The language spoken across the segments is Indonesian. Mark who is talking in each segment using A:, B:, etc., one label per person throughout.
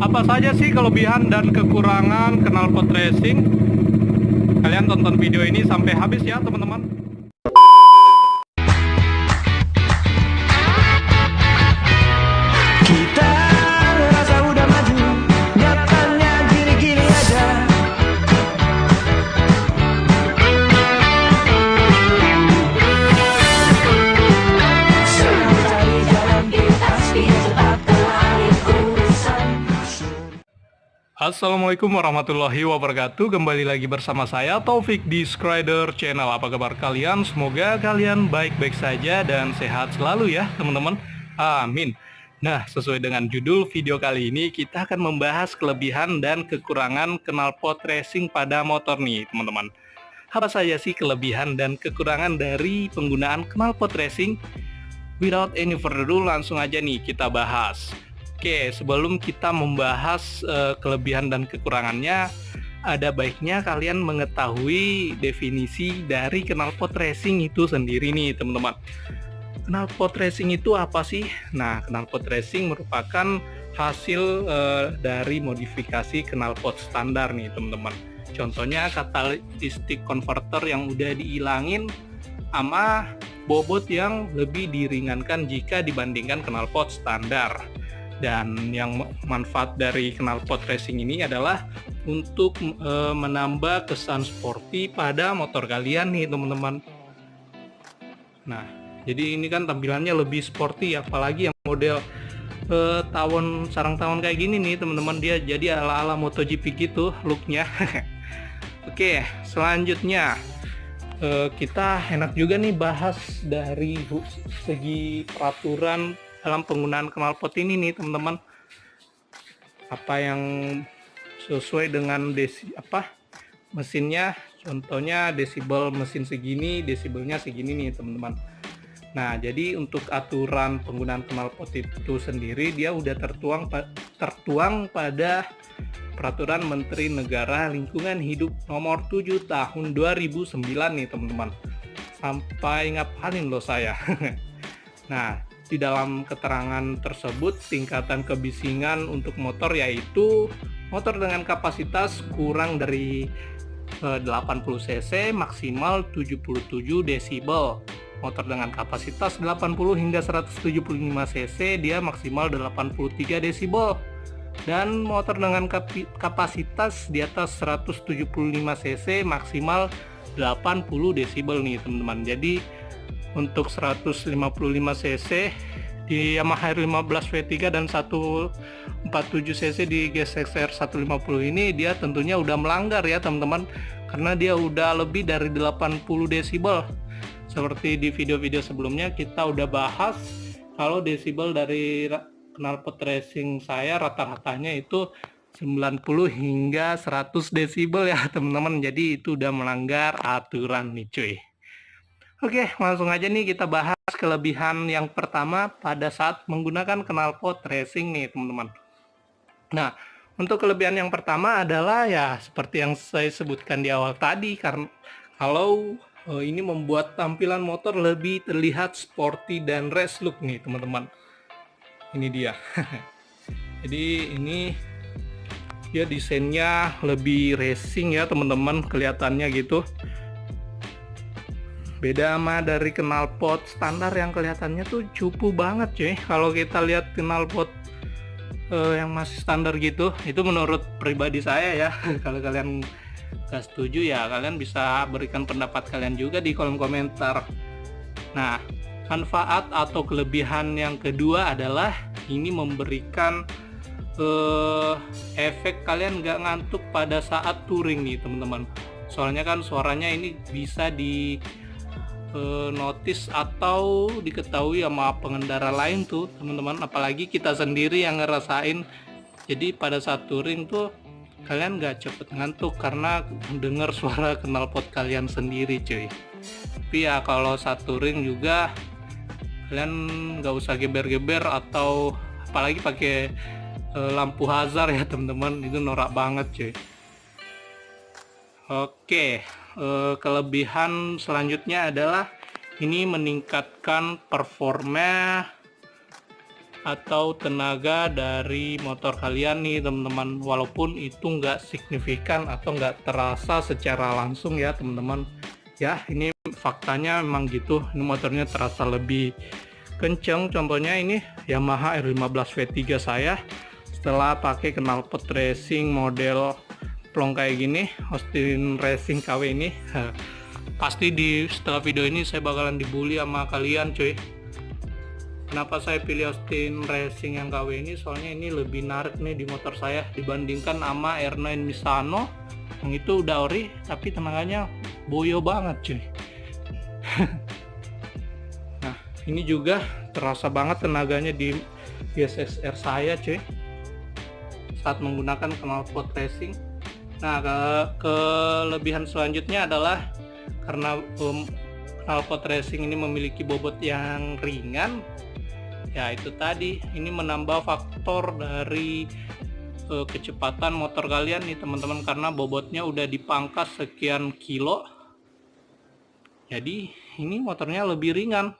A: Apa saja sih kelebihan dan kekurangan knalpot racing? Kalian tonton video ini sampai habis ya teman-teman.
B: Kita ngerasa udah maju, nyatanya gini-gini aja. Sedang cari jalan pintas biar cepat kelar urusan.
A: Assalamualaikum warahmatullahi wabarakatuh. Kembali lagi bersama saya Taufik di Skrider Channel. Apa kabar kalian? Semoga kalian baik-baik saja dan sehat selalu ya teman-teman. Amin. Nah, sesuai dengan judul video kali ini, kita akan membahas kelebihan dan kekurangan knalpot racing pada motor nih teman-teman. Apa saja sih kelebihan dan kekurangan dari penggunaan knalpot racing? Without any further ado, langsung aja nih kita bahas. Oke, sebelum kita membahas kelebihan dan kekurangannya, ada baiknya kalian mengetahui definisi dari knalpot racing itu sendiri nih teman-teman. Knalpot racing itu apa sih? Nah, knalpot racing merupakan hasil dari modifikasi knalpot standar nih teman-teman. Contohnya catalytic converter yang udah dihilangin sama bobot yang lebih diringankan jika dibandingkan knalpot standar. Dan yang manfaat dari knalpot racing ini adalah untuk menambah kesan sporty pada motor kalian nih teman-teman. Nah, jadi ini kan tampilannya lebih sporty, apalagi yang model sarang tawon kayak gini nih teman-teman, dia jadi ala-ala MotoGP gitu looknya. Oke, selanjutnya kita enak juga nih bahas dari segi peraturan dalam penggunaan knalpot ini nih teman-teman. Apa yang sesuai dengan mesinnya, contohnya desibel mesin segini, desibelnya segini nih teman-teman. Nah, jadi untuk aturan penggunaan knalpot itu sendiri dia udah tertuang pada Peraturan Menteri Negara Lingkungan Hidup Nomor 7 Tahun 2009 nih teman-teman. Sampai ngapalin loh saya. Nah, di dalam keterangan tersebut tingkatan kebisingan untuk motor yaitu motor dengan kapasitas kurang dari 80 cc maksimal 77 desibel. Motor dengan kapasitas 80 hingga 175 cc dia maksimal 83 desibel. Dan motor dengan kapasitas di atas 175 cc maksimal 80 desibel nih teman-teman. Jadi untuk 155 cc di Yamaha R15 V3 dan 147 cc di GSXR 150 ini dia tentunya udah melanggar ya teman-teman, karena dia udah lebih dari 80 desibel. Seperti di video-video sebelumnya kita udah bahas kalau desibel dari knalpot racing saya rata-ratanya itu 90 hingga 100 desibel ya teman-teman. Jadi itu udah melanggar aturan nih cuy. Oke, langsung aja nih kita bahas kelebihan yang pertama pada saat menggunakan knalpot racing nih teman-teman. Nah, untuk kelebihan yang pertama adalah ya seperti yang saya sebutkan di awal tadi, karena kalau ini membuat tampilan motor lebih terlihat sporty dan race look nih teman-teman. Ini dia. Jadi ini dia desainnya lebih racing ya teman-teman, kelihatannya gitu. Beda sama dari knalpot standar yang kelihatannya tuh cupu banget cuy. Kalau kita lihat knalpot yang masih standar gitu, itu menurut pribadi saya ya. Kalau kalian gak setuju ya kalian bisa berikan pendapat kalian juga di kolom komentar. Nah, manfaat atau kelebihan yang kedua adalah ini memberikan efek kalian gak ngantuk pada saat touring nih teman-teman. Soalnya kan suaranya ini bisa di notice atau diketahui sama pengendara lain tuh teman-teman, apalagi kita sendiri yang ngerasain. Jadi pada saat touring tuh kalian gak cepet ngantuk karena dengar suara knalpot kalian sendiri cuy. Tapi ya kalau saat touring juga kalian nggak usah geber-geber atau apalagi pakai lampu hazard ya teman-teman, itu norak banget cuy. Oke, kelebihan selanjutnya adalah ini meningkatkan performa atau tenaga dari motor kalian nih teman-teman, walaupun itu nggak signifikan atau nggak terasa secara langsung ya teman-teman ya. Ini faktanya memang gitu, ini motornya terasa lebih kenceng. Contohnya ini Yamaha R15 V3 saya setelah pakai knalpot racing model plong kayak gini, Austin Racing KW ini. Pasti setelah video ini saya bakalan dibully sama kalian cuy. Kenapa saya pilih Austin Racing yang KW ini? Soalnya ini lebih narik nih di motor saya dibandingkan sama R9 Misano yang itu udah ori tapi tenaganya boyo banget cuy. Nah ini juga terasa banget tenaganya di GSX-R saya cuy saat menggunakan knalpot racing. Nah kelebihan selanjutnya adalah karena knalpot racing ini memiliki bobot yang ringan, ya itu tadi, ini menambah faktor dari kecepatan motor kalian nih teman-teman, karena bobotnya udah dipangkas sekian kilo, jadi ini motornya lebih ringan.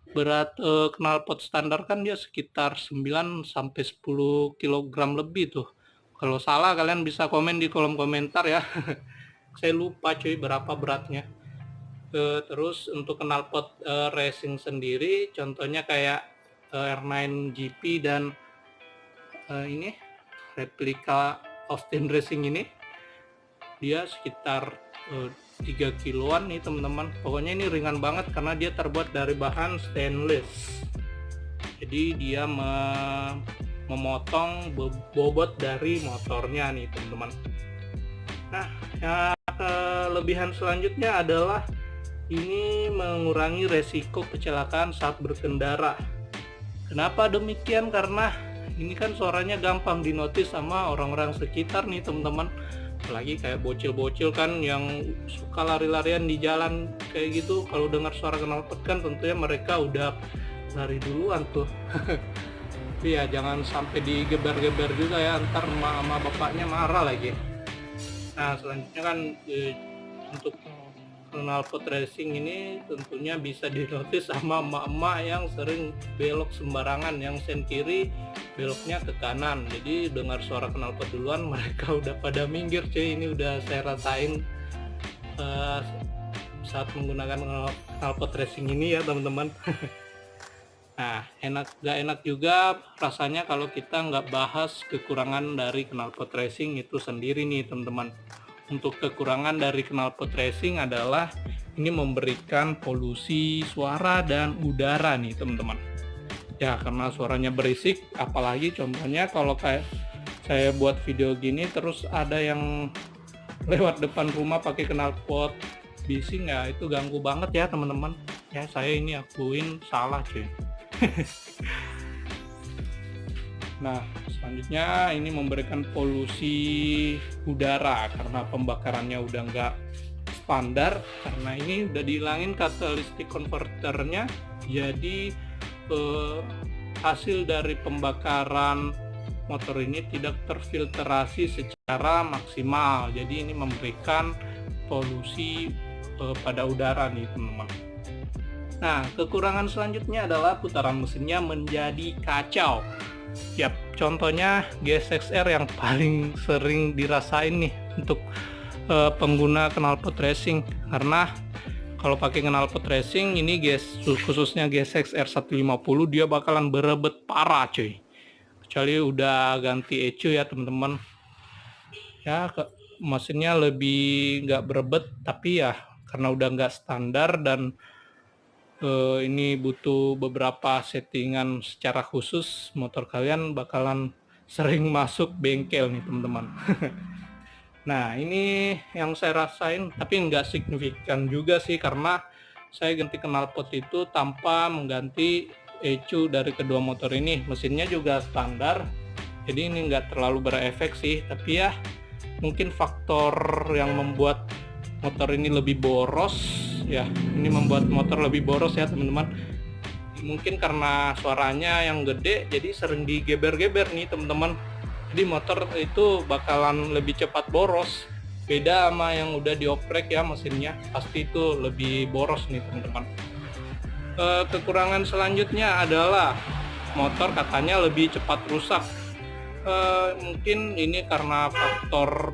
A: Berat knalpot standar kan dia sekitar 9-10 kg lebih tuh. Kalau salah kalian bisa komen di kolom komentar ya. Saya lupa cuy berapa beratnya. Terus untuk knalpot racing sendiri, contohnya kayak R9 GP dan ini replika Austin Racing ini, dia sekitar 3 kiloan nih teman-teman. Pokoknya ini ringan banget karena dia terbuat dari bahan stainless, jadi dia memotong bobot dari motornya nih teman-teman. Nah kelebihan selanjutnya adalah ini mengurangi resiko kecelakaan saat berkendara. Kenapa demikian? Karena ini kan suaranya gampang dinotis sama orang-orang sekitar nih teman-teman. Apalagi kayak bocil-bocil kan yang suka lari-larian di jalan kayak gitu, kalau dengar suara knalpot kan tentunya mereka udah lari duluan tuh. Tapi ya jangan sampai digeber-geber juga ya, ntar emak sama bapaknya marah lagi. Nah selanjutnya kan untuk knalpot racing ini tentunya bisa dinotis sama emak-emak yang sering belok sembarangan, yang sen kiri beloknya ke kanan, jadi dengar suara knalpot duluan mereka udah pada minggir cuy. Ini udah saya rasain saat menggunakan knalpot racing ini ya teman-teman. Nah gak enak juga rasanya kalau kita nggak bahas kekurangan dari knalpot racing itu sendiri nih teman-teman. Untuk kekurangan dari knalpot racing adalah ini memberikan polusi suara dan udara nih teman-teman. Ya karena suaranya berisik, apalagi contohnya kalau kayak saya buat video gini terus ada yang lewat depan rumah pakai knalpot bising, ya itu ganggu banget ya teman-teman. Ya saya ini akuin salah cuy. Nah selanjutnya ini memberikan polusi udara karena pembakarannya udah nggak standar, karena ini udah dihilangin catalytic converternya, jadi hasil dari pembakaran motor ini tidak terfiltrasi secara maksimal, jadi ini memberikan polusi pada udara nih teman-teman. Nah kekurangan selanjutnya adalah putaran mesinnya menjadi kacau. Yap, contohnya GSX-R yang paling sering dirasain nih untuk pengguna knalpot racing, karena kalau pakai knalpot racing ini khususnya GSX-R 150 dia bakalan berebet parah cuy, kecuali udah ganti ECU ya teman-teman ya. Mesinnya lebih nggak berebet, tapi ya karena udah nggak standar dan ini butuh beberapa settingan secara khusus, motor kalian bakalan sering masuk bengkel nih teman-teman. Nah ini yang saya rasain, tapi nggak signifikan juga sih karena saya ganti knalpot itu tanpa mengganti ECU dari kedua motor ini. Mesinnya juga standar, jadi ini nggak terlalu berefek sih, tapi ya mungkin faktor yang membuat motor ini lebih boros ya, ini membuat motor lebih boros ya teman-teman. Mungkin karena suaranya yang gede jadi sering digeber-geber nih teman-teman, jadi motor itu bakalan lebih cepat boros. Beda sama yang udah dioprek ya mesinnya, pasti itu lebih boros nih teman-teman. Kekurangan selanjutnya adalah motor katanya lebih cepat rusak. Mungkin ini karena faktor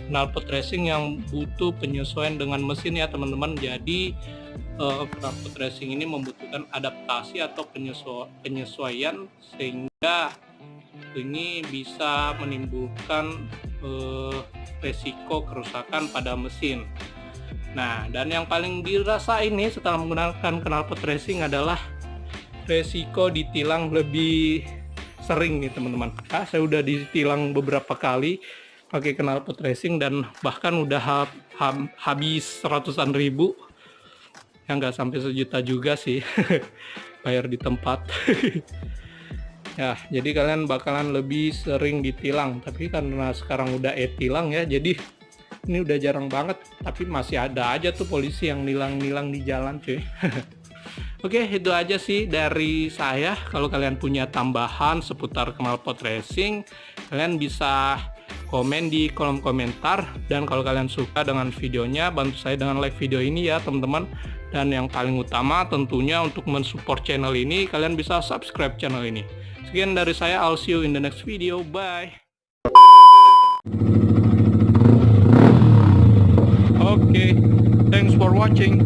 A: knalpot racing yang butuh penyesuaian dengan mesin ya teman-teman. Jadi knalpot racing ini membutuhkan adaptasi atau penyesuaian sehingga ini bisa menimbulkan resiko kerusakan pada mesin. Nah, dan yang paling dirasa ini setelah menggunakan knalpot racing adalah resiko ditilang lebih sering nih teman-teman. Saya udah ditilang beberapa kali pakai knalpot racing dan bahkan udah habis ratusan ribu. Ya nggak sampai sejuta juga sih bayar di tempat. Ya, jadi kalian bakalan lebih sering ditilang. Tapi karena sekarang udah e-tilang ya, jadi ini udah jarang banget. Tapi masih ada aja tuh polisi yang nilang-nilang di jalan cuy. Oke, itu aja sih dari saya. Kalau kalian punya tambahan seputar knalpot racing, kalian bisa komen di kolom komentar. Dan kalau kalian suka dengan videonya, bantu saya dengan like video ini ya teman-teman. Dan yang paling utama tentunya untuk mensupport channel ini, kalian bisa subscribe channel ini. Sekian dari saya, I'll see you in the next video. Bye. Okay, thanks for watching.